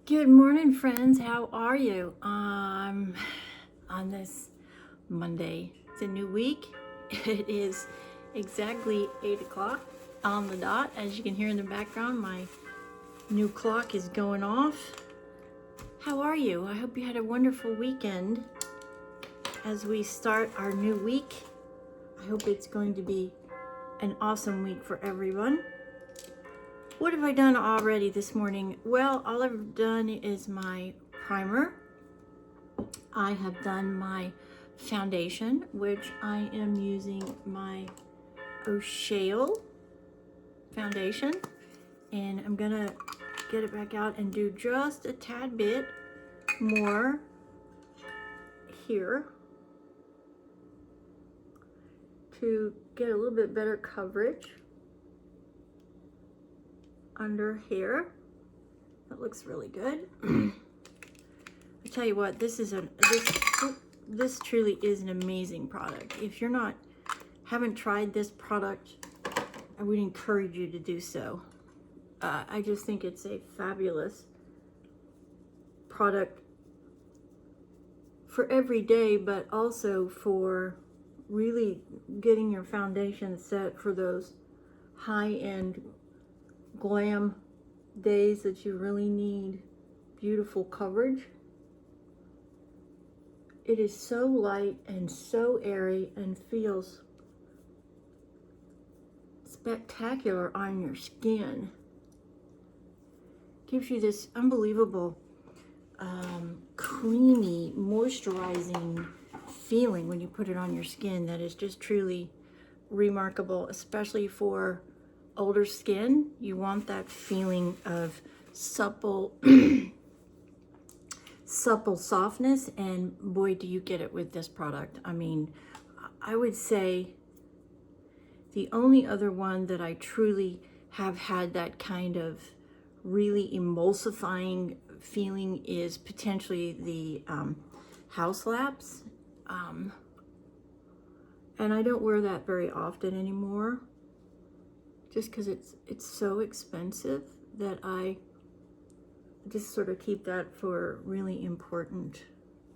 Good morning, friends. How are you? On this Monday, it's a new week. It is exactly 8 o'clock on the dot. As you can hear in the background, my new clock is going off. How are you? I hope you had a wonderful weekend as we start our new week. I hope it's going to be an awesome week for everyone. What have I done already this morning? Well, all I've done is my primer. I have done my foundation, which I am using my O'Shale foundation. And I'm gonna get it back out and do just a tad bit more here to get a little bit better coverage under here. That looks really good. I tell you what, this truly is an amazing product. If you're haven't tried this product, I would encourage you to do so. I just think it's a fabulous product for every day, but also for really getting your foundation set for those high-end glam days that you really need beautiful coverage. It is so light and so airy and feels spectacular on your skin. Gives you this unbelievable creamy, moisturizing feeling when you put it on your skin that is just truly remarkable, especially for older skin. You want that feeling of supple supple softness, and boy, do you get it with this product. I mean, I would say the only other one that I truly have had that kind of really emulsifying feeling is potentially the House Labs. And I don't wear that very often anymore, just because it's so expensive that I just sort of keep that for really important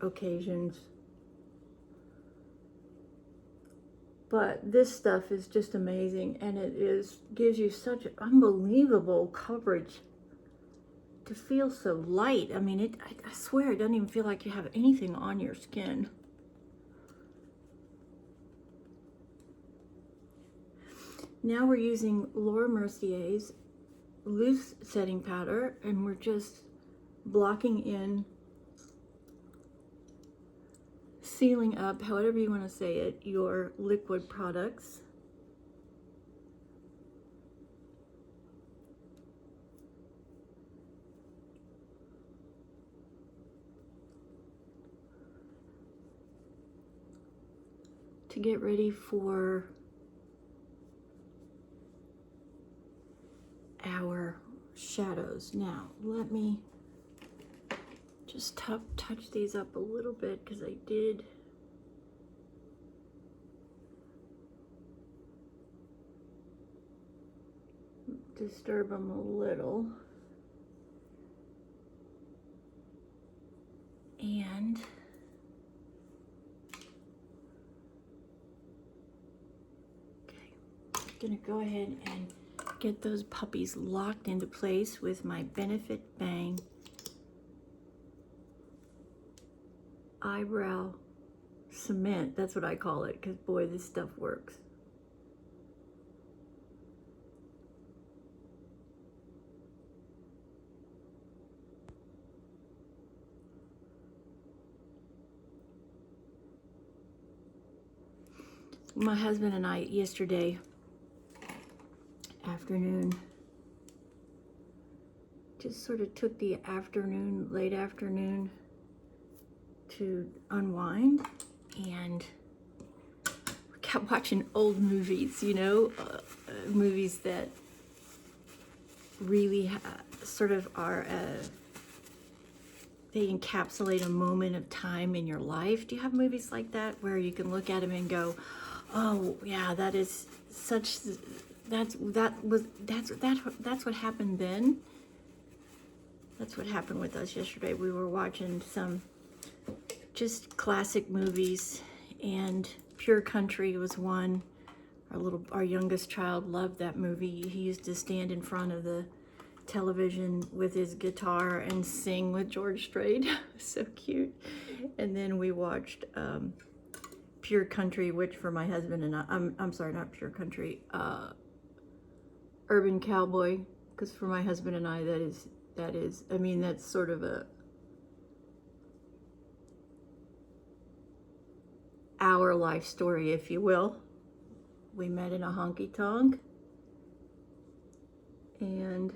occasions. But this stuff is just amazing, and gives you such unbelievable coverage to feel so light. I mean, I swear it doesn't even feel like you have anything on your skin. Now we're using Laura Mercier's loose setting powder, and we're just blocking in, sealing up, however you want to say it, your liquid products. To get ready for our shadows. Now, let me just touch these up a little bit, because I did disturb them a little. And okay, I'm gonna go ahead and get those puppies locked into place with my Benefit Bang eyebrow cement. That's what I call it, because boy, this stuff works. My husband and I yesterday afternoon just sort of took the late afternoon to unwind, and we kept watching old movies, movies that really sort of are they encapsulate a moment of time in your life. Do you have movies like that where you can look at them and go, oh yeah, that's what happened then? That's what happened with us yesterday. We were watching some just classic movies, and Pure Country was one. Our youngest child loved that movie. He used to stand in front of the television with his guitar and sing with George Strait. So cute. And then we watched Pure Country, which for my husband and I, I'm sorry, not Pure Country, Urban Cowboy, because for my husband and I, I mean, that's sort of our life story, if you will. We met in a honky-tonk, and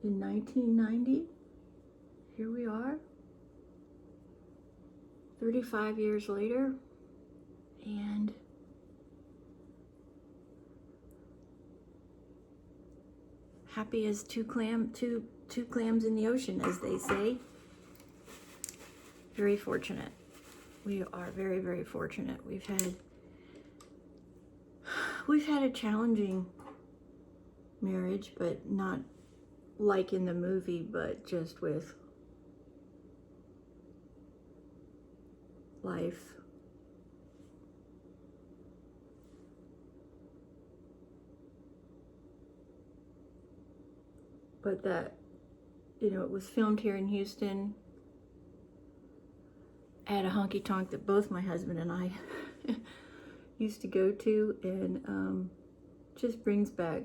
in 1990, here we are, 35 years later, and happy as two clams in the ocean, as they say. Very fortunate. We are very, very fortunate. We've had a challenging marriage, but not like in the movie, but just with life. But that, it was filmed here in Houston at a honky-tonk that both my husband and I used to go to, and just brings back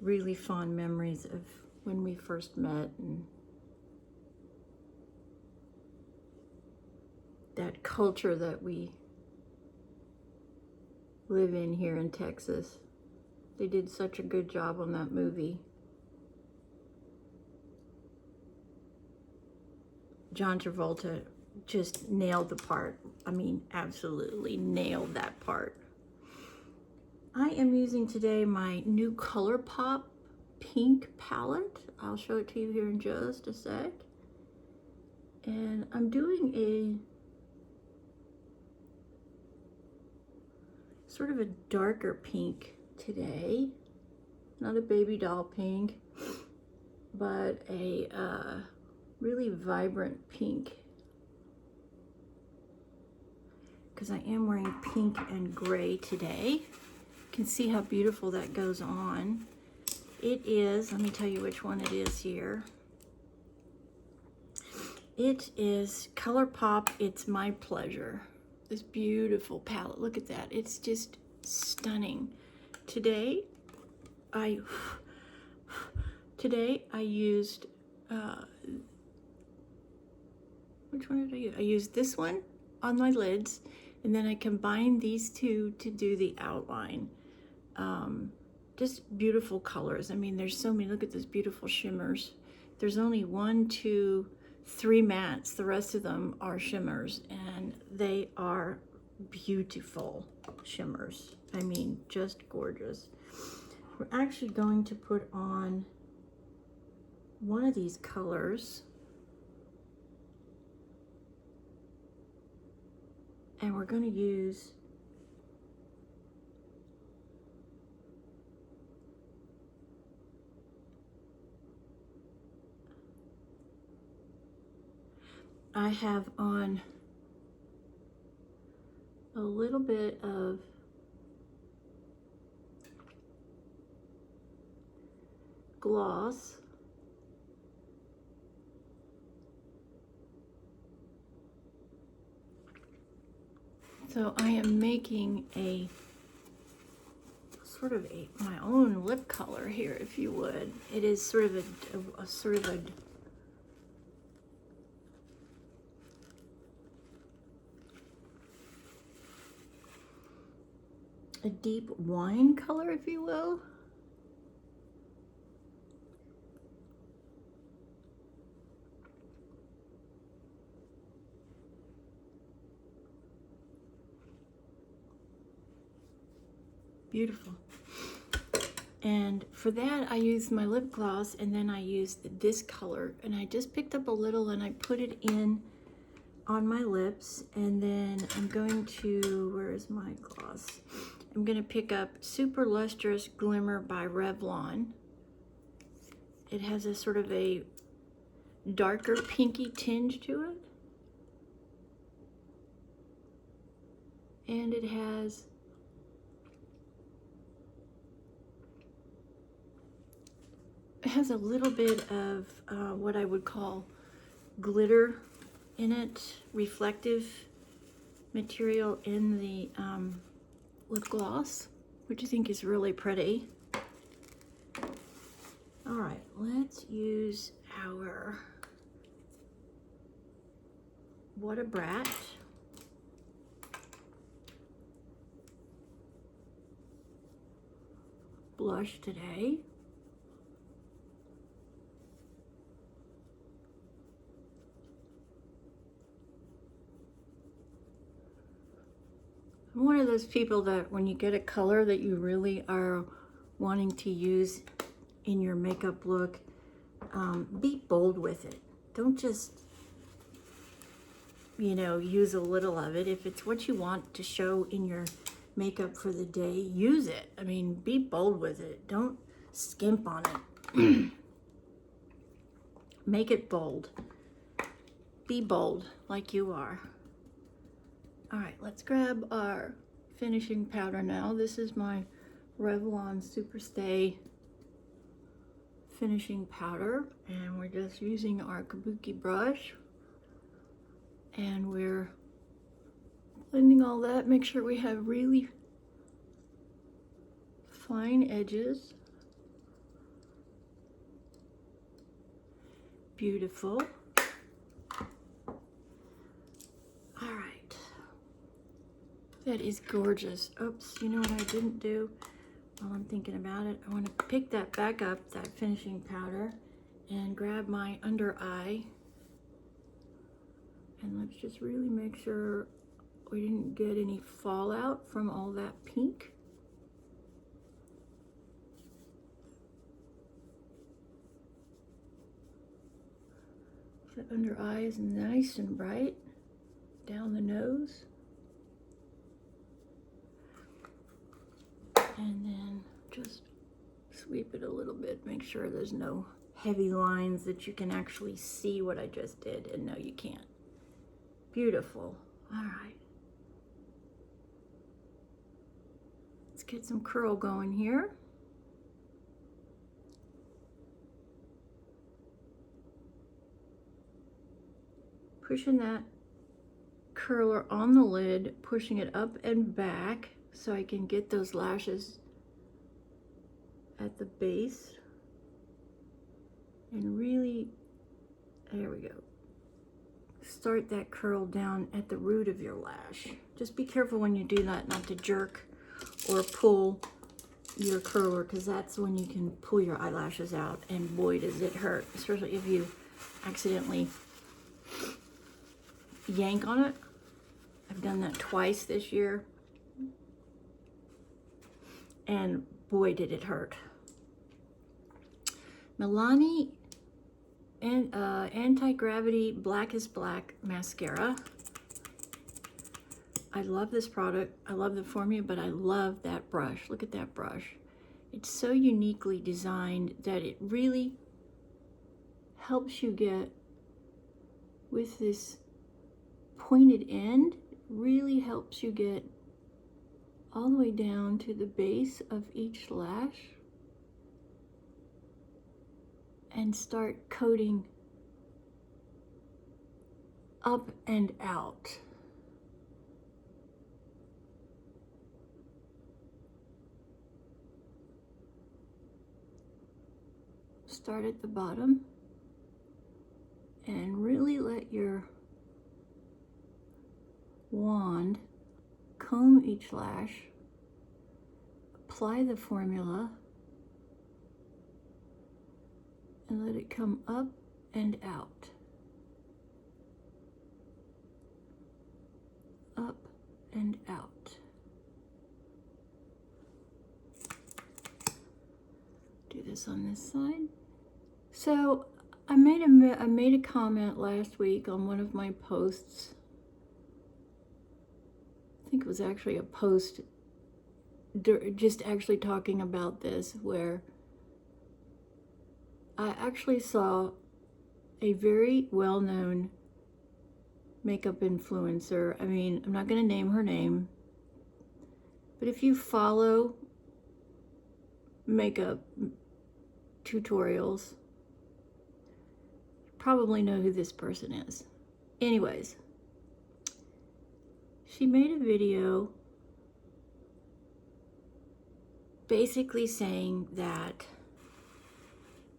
really fond memories of when we first met, and that culture that we live in here in Texas. They did such a good job on that movie. John Travolta just nailed the part. I mean, absolutely nailed that part. I am using today my new ColorPop pink palette. I'll show it to you here in just a sec. And I'm doing a sort of a darker pink today. Not a baby doll pink, but a really vibrant pink, because I am wearing pink and gray today. You can see how beautiful that goes on. It is, let me tell you which one it is here. It is ColorPop It's My Pleasure. This beautiful palette, look at that. It's just stunning. Today I used which one did I use? I used this one on my lids, and then I combined these two to do the outline. Just beautiful colors. I mean, there's so many. Look at those beautiful shimmers. There's only 1, 2, 3 mattes. The rest of them are shimmers, and they are beautiful shimmers. I mean, just gorgeous. We're actually going to put on one of these colors, and we're going to use I have on a little bit of gloss. So I am making a sort of my own lip color here, if you would. It is sort of a deep wine color, if you will. Beautiful. And for that, I used my lip gloss, and then I used this color, and I just picked up a little and I put it in on my lips, and then I'm going to, where is my gloss? I'm going to pick up Super Lustrous Glimmer by Revlon. It has a sort of a darker pinky tinge to it. And it has a little bit of what I would call glitter in it, reflective material in the lip gloss, which I think is really pretty. All right, let's use our What a Brat blush today. I'm one of those people that when you get a color that you really are wanting to use in your makeup look, be bold with it. Don't just, you know, use a little of it. If it's what you want to show in your makeup for the day, use it. I mean, be bold with it. Don't skimp on it. Make it bold. Be bold like you are. All right, let's grab our finishing powder now. This is my Revlon Superstay finishing powder, and we're just using our kabuki brush, and we're blending all that. Make sure we have really fine edges. Beautiful. All right. That is gorgeous. Oops, you know what I didn't do while I'm thinking about it? I want to pick that back up, that finishing powder, and grab my under eye. And let's just really make sure we didn't get any fallout from all that pink. The under eye is nice and bright. Down the nose. And then just sweep it a little bit. Make sure there's no heavy lines that you can actually see what I just did. And no, you can't. Beautiful. All right. Let's get some curl going here. Pushing that curler on the lid, pushing it up and back so I can get those lashes at the base. And really, there we go. Start that curl down at the root of your lash. Just be careful when you do that not to jerk or pull your curler, because that's when you can pull your eyelashes out, and boy does it hurt, especially if you accidentally yank on it. I've done that twice this year, and boy did it hurt. Milani and Anti-Gravity Black is Black Mascara. I love this product. I love the formula, but I love that brush. Look at that brush. It's so uniquely designed that it really helps you get, with this pointed end, really helps you get all the way down to the base of each lash and start coating up and out. Start at the bottom and really let your wand comb each lash, apply the formula, and let it come up and out. Up and out. Do this on this side. So I made a comment last week on one of my posts. I think it was actually a post just actually talking about this, where I actually saw a very well-known makeup influencer. I mean, I'm not going to name her name, but if you follow makeup tutorials, you probably know who this person is. Anyways, she made a video basically saying that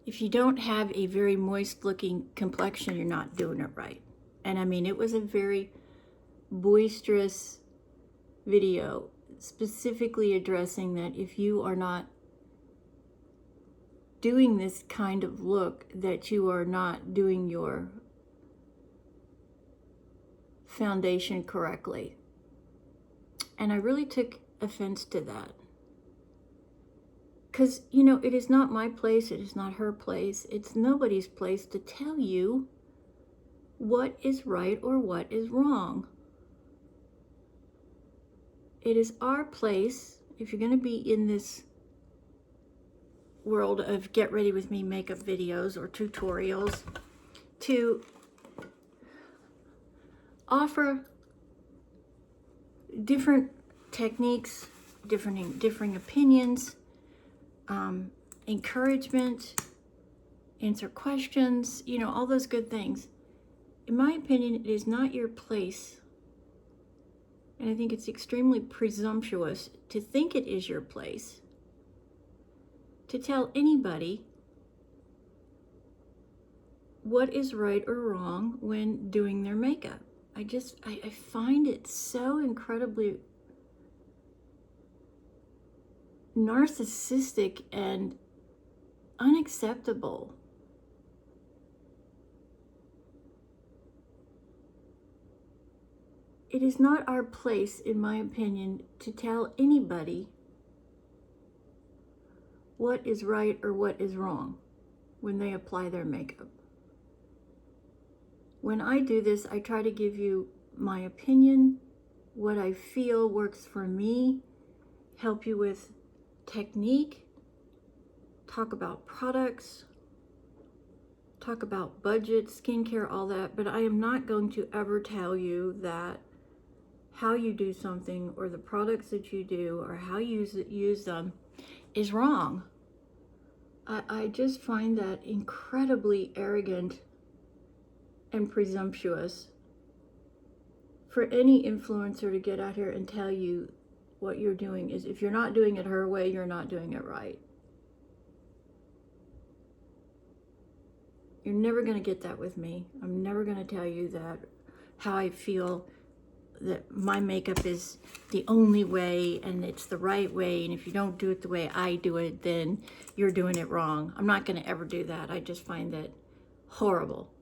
if you don't have a very moist looking complexion, you're not doing it right. And I mean, it was a very boisterous video, specifically addressing that if you are not doing this kind of look, that you are not doing your foundation correctly. And I really took offense to that. Because, you know, it is not my place, it is not her place, it's nobody's place to tell you what is right or what is wrong. It is our place, if you're going to be in this world of get ready with me makeup videos or tutorials, to offer different techniques, differing opinions, encouragement, answer questions, you know, all those good things. In my opinion, it is not your place, and I think it's extremely presumptuous to think it is your place to tell anybody what is right or wrong when doing their makeup. I find it so incredibly narcissistic and unacceptable. It is not our place, in my opinion, to tell anybody what is right or what is wrong when they apply their makeup. When I do this, I try to give you my opinion, what I feel works for me, help you with technique, talk about products, talk about budget, skincare, all that, but I am not going to ever tell you that how you do something or the products that you do or how you use them is wrong. I just find that incredibly arrogant and presumptuous for any influencer to get out here and tell you what you're doing is, if you're not doing it her way, you're not doing it right. You're never going to get that with me. I'm never going to tell you that how I feel, that my makeup is the only way and it's the right way, and if you don't do it the way I do it, then you're doing it wrong. I'm not going to ever do that. I just find that horrible.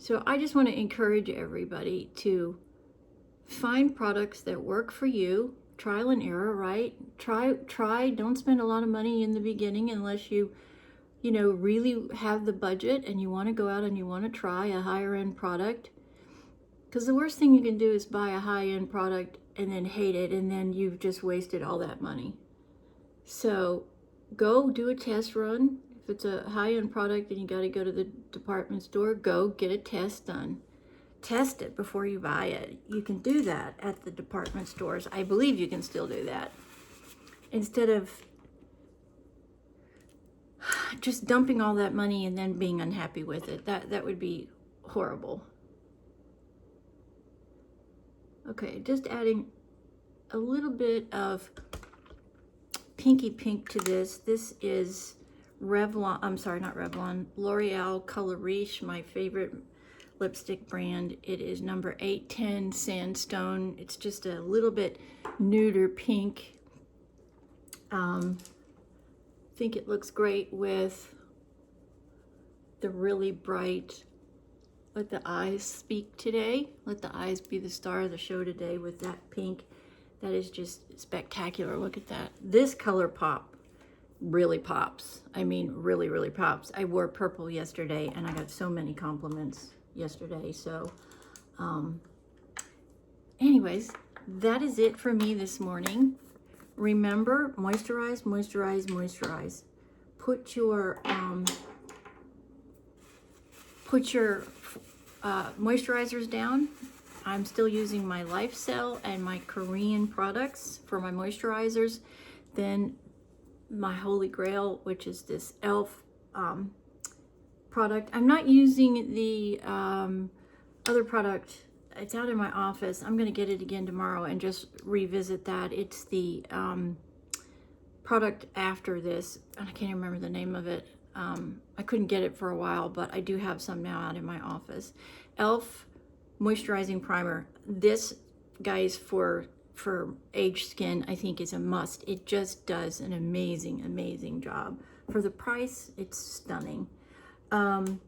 So I just want to encourage everybody to find products that work for you, trial and error, right? Try, don't spend a lot of money in the beginning unless you really have the budget and you want to go out and you want to try a higher end product. Because the worst thing you can do is buy a high end product and then hate it, and then you've just wasted all that money. So go do a test run. If it's a high end product and you got to go to the department store, go get a test done. Test it before you buy it. You can do that at the department stores. I believe you can still do that. Instead of just dumping all that money and then being unhappy with it. That would be horrible. Okay, just adding a little bit of pinky pink to this. This is Revlon, I'm sorry, not Revlon, L'Oreal Color Riche, my favorite lipstick brand. It is number 810 Sandstone. It's just a little bit nuder pink. I think it looks great with the really bright Let the Eyes Speak today. Let the eyes be the star of the show today with that pink. That is just spectacular. Look at that. This ColorPop really pops. I mean, really, really pops. I wore purple yesterday and I got so many compliments yesterday. So, anyways, that is it for me this morning. Remember, moisturize, moisturize, moisturize. Put your moisturizers down. I'm still using my Life Cell and my Korean products for my moisturizers. Then my Holy Grail, which is this e.l.f. Product. I'm not using the other product. It's out in my office. I'm going to get it again tomorrow and just revisit that. It's the product after this. I can't remember the name of it. I couldn't get it for a while, but I do have some now out in my office. e.l.f. Moisturizing Primer. This, guys, for aged skin, I think is a must. It just does an amazing, amazing job. For the price, it's stunning. And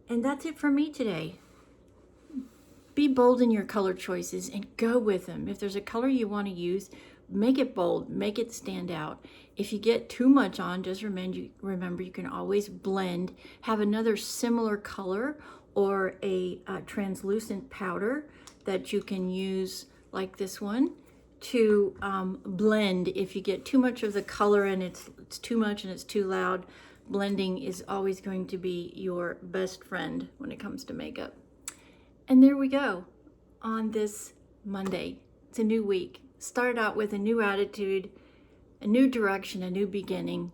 that's it for me today. Be bold in your color choices and go with them. If there's a color you want to use, make it bold, make it stand out. If you get too much on, just remember you can always blend. Have another similar color or a translucent powder that you can use, like this one, to blend. If you get too much of the color and it's too much and it's too loud, blending is always going to be your best friend when it comes to makeup. And there we go on this Monday. It's a new week. Start out with a new attitude, a new direction, a new beginning.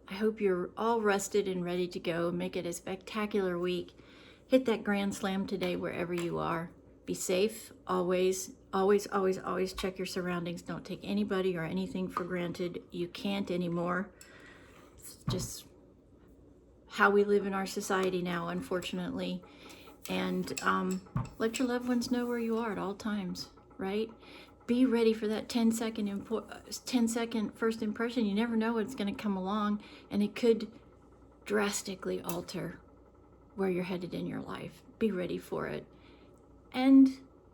I hope you're all rested and ready to go. Make it a spectacular week. Hit that grand slam today wherever you are. Be safe. Always, always, always, always check your surroundings. Don't take anybody or anything for granted. You can't anymore. It's just how we live in our society now, unfortunately. And let your loved ones know where you are at all times, right? Be ready for that 10-second first impression. You never know what's going to come along, and it could drastically alter where you're headed in your life. Be ready for it. And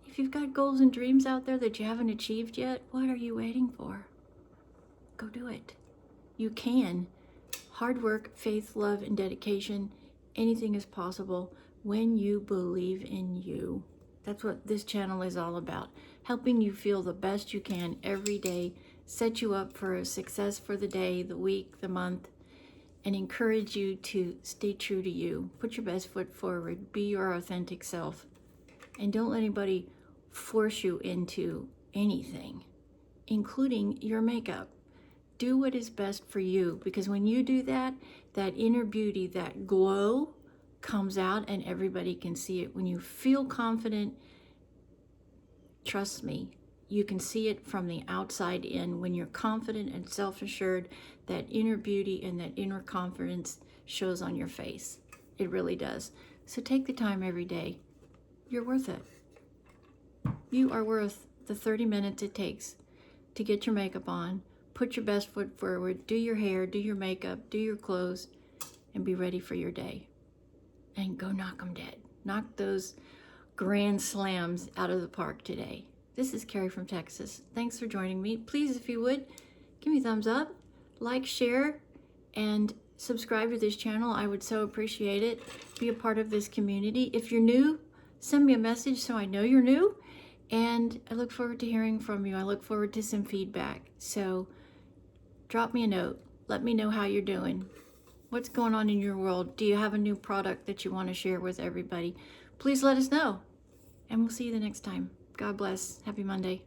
if you've got goals and dreams out there that you haven't achieved yet, what are you waiting for? Go do it. You can. Hard work, faith, love, and dedication. Anything is possible when you believe in you. That's what this channel is all about. Helping you feel the best you can every day, set you up for a success for the day, the week, the month, and encourage you to stay true to you. Put your best foot forward. Be your authentic self. And don't let anybody force you into anything, including your makeup. Do what is best for you, because when you do that, that inner beauty, that glow comes out and everybody can see it. When you feel confident, trust me, you can see it from the outside in. When you're confident and self-assured, that inner beauty and that inner confidence shows on your face. It really does. So take the time every day. You're worth it. You are worth the 30 minutes it takes to get your makeup on, put your best foot forward, do your hair, do your makeup, do your clothes, and be ready for your day. And go knock them dead. Knock those grand slams out of the park today. This is Carrie from Texas. Thanks for joining me. Please, if you would, give me a thumbs up, like, share, and subscribe to this channel. I would so appreciate it. Be a part of this community. If you're new, send me a message so I know you're new. And I look forward to hearing from you. I look forward to some feedback. So drop me a note. Let me know how you're doing. What's going on in your world? Do you have a new product that you want to share with everybody? Please let us know. And we'll see you the next time. God bless. Happy Monday.